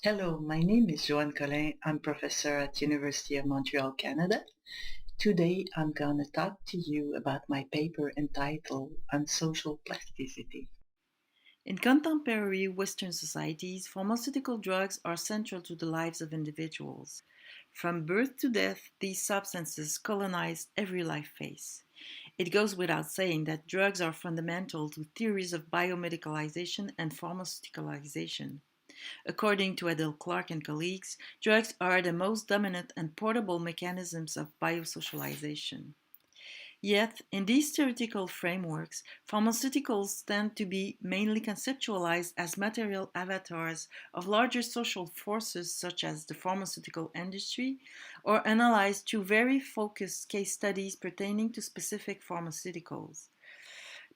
Hello, my name is Johanne Colin. I'm professor at University of Montreal, Canada. Today I'm going to talk to you about my paper entitled On Social Plasticity. In contemporary Western societies, pharmaceutical drugs are central to the lives of individuals. From birth to death, these substances colonize every life phase. It goes without saying that drugs are fundamental to theories of biomedicalization and pharmaceuticalization. According to Adele Clark and colleagues, drugs are the most dominant and portable mechanisms of biosocialization. Yet, in these theoretical frameworks, pharmaceuticals tend to be mainly conceptualized as material avatars of larger social forces such as the pharmaceutical industry, or analyzed through very focused case studies pertaining to specific pharmaceuticals.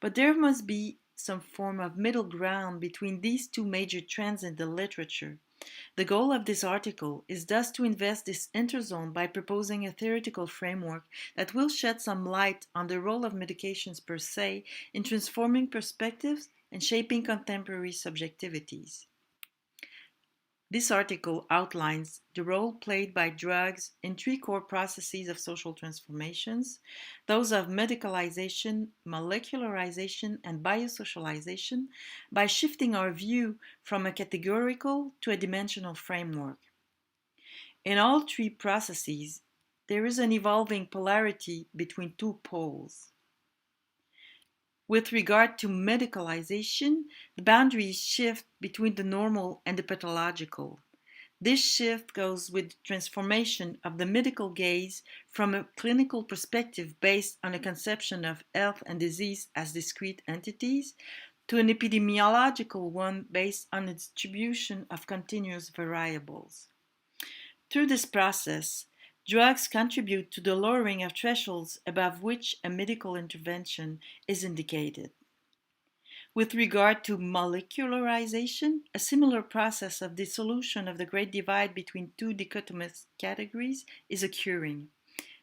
But there must be some form of middle ground between these two major trends in the literature. The goal of this article is thus to invest this interzone by proposing a theoretical framework that will shed some light on the role of medications per se in transforming perspectives and shaping contemporary subjectivities. This article outlines the role played by drugs in three core processes of social transformations, those of medicalization, molecularization, and biosocialization, by shifting our view from a categorical to a dimensional framework. In all three processes, there is an evolving polarity between two poles. With regard to medicalization, the boundaries shift between the normal and the pathological. This shift goes with the transformation of the medical gaze from a clinical perspective based on a conception of health and disease as discrete entities to an epidemiological one based on a distribution of continuous variables. Through this process, drugs contribute to the lowering of thresholds above which a medical intervention is indicated. With regard to molecularization, a similar process of dissolution of the great divide between two dichotomous categories is occurring.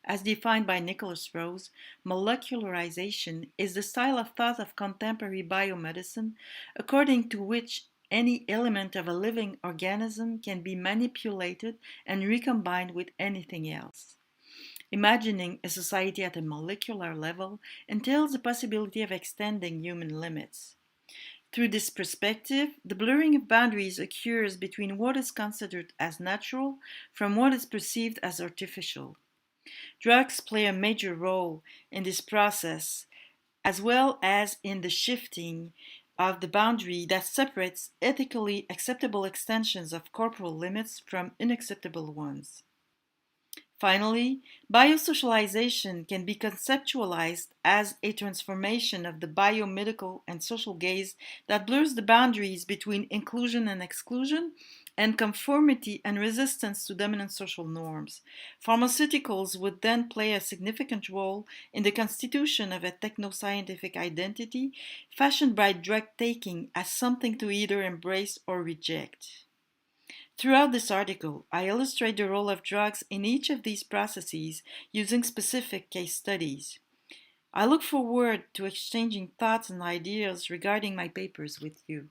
As defined by Nicholas Rose, molecularization is the style of thought of contemporary biomedicine according to which any element of a living organism can be manipulated and recombined with anything else. Imagining a society at a molecular level entails the possibility of extending human limits. Through this perspective, the blurring of boundaries occurs between what is considered as natural from what is perceived as artificial. Drugs play a major role in this process, as well as in the shifting of the boundary that separates ethically acceptable extensions of corporal limits from unacceptable ones. Finally, biosocialization can be conceptualized as a transformation of the biomedical and social gaze that blurs the boundaries between inclusion and exclusion and conformity and resistance to dominant social norms. Pharmaceuticals would then play a significant role in the constitution of a technoscientific identity fashioned by drug taking as something to either embrace or reject. Throughout this article, I illustrate the role of drugs in each of these processes using specific case studies. I look forward to exchanging thoughts and ideas regarding my papers with you.